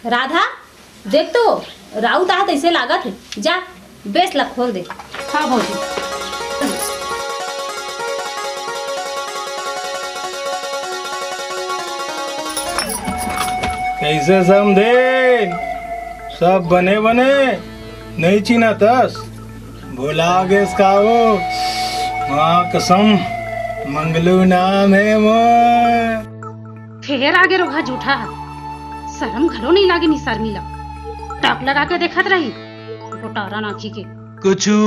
राधा देख तो राउत आहत ऐसे लागत है, जा बेस ला खोल दे। हाँ भौजी। कैसे समझे? सब बने बने नहीं चीना तस बोला आगे इसका वो माँ कसम मंगलू नाम है मोर। फिर आगे रोहा झूठा है, शर्म घरो नहीं लागे नी शर्मिला। टाक लगा के देखत रही गोटारा नाखी के। कुछू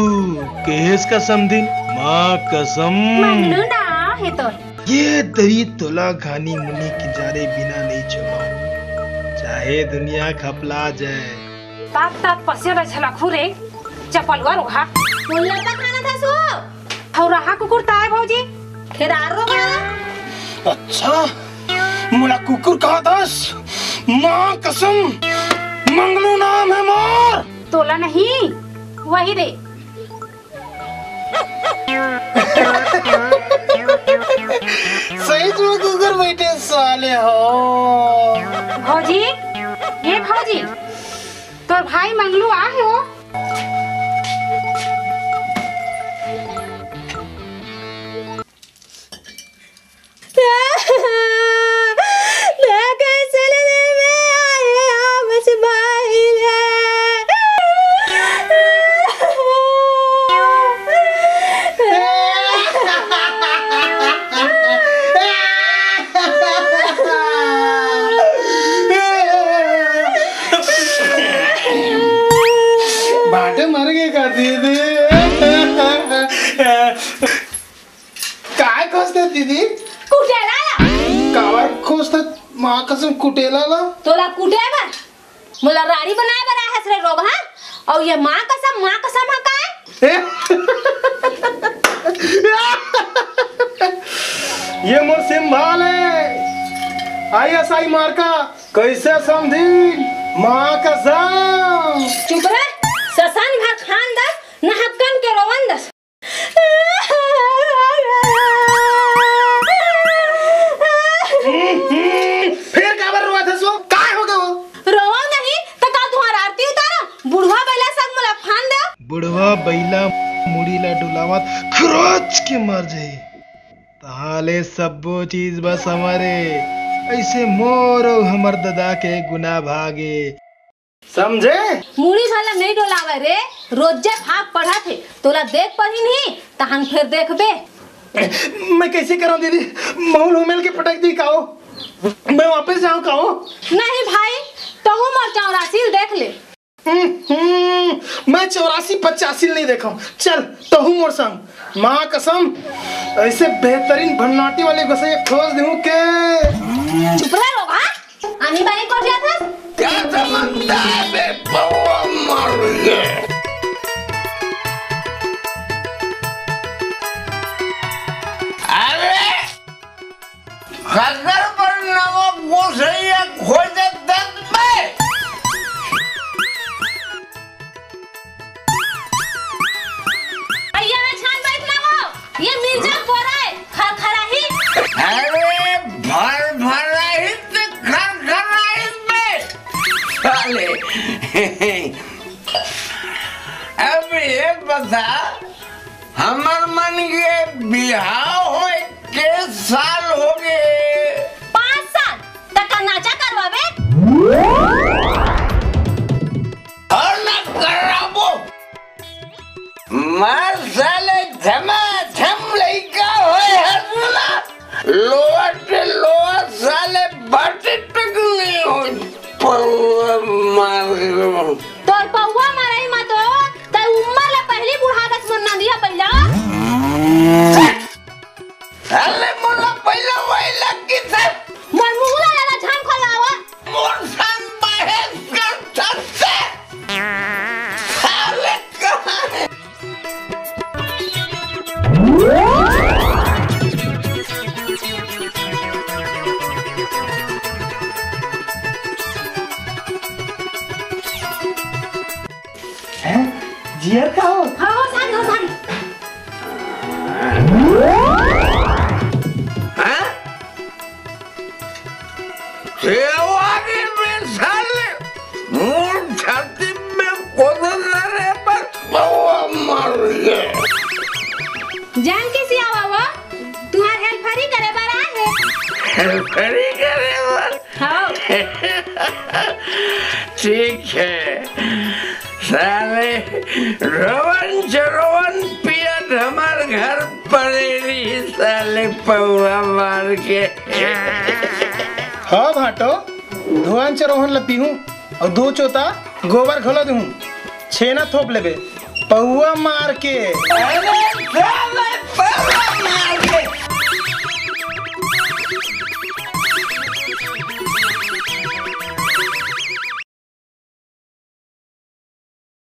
केस कसम दिन माँ कसम मंगलू ना है तो ये दरी तोला खानी मुनी किनारे बिना नहीं छोड़ा, चाहे दुनिया खपला जाए। तात तात पसे रचला खुरे चपलवा रोहा बोलना था खाना था सो और रहा कुकुर ताए भौजी खेरार रो गया। अच्छा मुला कुकुर कहा दस माँ कसम मंगलू नाम है मोर। तोला नहीं वही दे। सही जो कुकुर बैठे साले हो। भौजी ये भौजी तोर भाई मंगलू आ है वो। बाटे मर गए का दीदी। काय खोजते दीदी? कुटेला कावर खोजते माँ कसम कुटेला ला। तोला कुटे बा मोला रानी बनाए बरा है रे रोग हां और ये मां कसम हा का ये मोर सिंभाल है ISI मार्का कैसे समझी माँ कसम। चुप रह ससन भर खान दस नहकन के रोवन दस। फिर काबर रोआ था सो काय हो गयो? रोवा नहीं तो का तुम्हारा आरती उतारा बुढ़वा बैला सब मोला फान दे। बुढ़वा बैला मुड़ी ला डुलावत खरोच के मर जाए ताले सबो चीज बस हमारे ऐसे मोरो हमर दादा के गुना भागे समझे। मुड़ी भला नहीं डोलावे रे रोजे भाग पढ़ा थे तोला देख पही नहीं तहन फिर देखबे। मैं कैसे करूं दीदी? मौल उमेल के पटक दी काओ मैं वापस जाऊं काओ? नहीं भाई तहु मोर 84 देख ले। मैं 84-85 नहीं देखा। चल तहु मोर संग माँ कसम ऐसे बेहतरीन भन्नाटी वाले गसे खोज दूं के। चुप रह लोग हां आनी बानी कर दिया था क्या समझता है बे बउआ मर गए। अरे खतर पर नमक गोसैया खोज दस में भैया छान बैठना हो ये मिर्जा कोरा है खरखराही। अरे भर भराहित खरखराहित में साले। अब ये बता हमर मन के बिहाव हो के साल हो गए? 5 साल तक नाचा करवावे और न कराबो मार साले झमाझम लइका होए हसना लोअर साले बाटे तक नहीं हो पौवा मार तोर पौवा मारई मत हो त उम्मा ले पहली बुढ़ा दस मन ना दिया पहिला। साले मोला पहला वही लगी था मोर मुंह ला झान खोलावा मोर सन बहस कर सकते साले कहाँ है? जियर का हो? हो सारी हाँ? सेवानी में साले खड़ी करे बर हाँ ठीक है साले रोवन चरोवन पियत हमार घर पड़ेली साले पौवा मार के हाँ भाटो धुआं चरोहन ला पीहूं और 2 चोता गोबर घोलो दूं छेना थोप लेबे पौवा मार के अरे साले पौवा मार के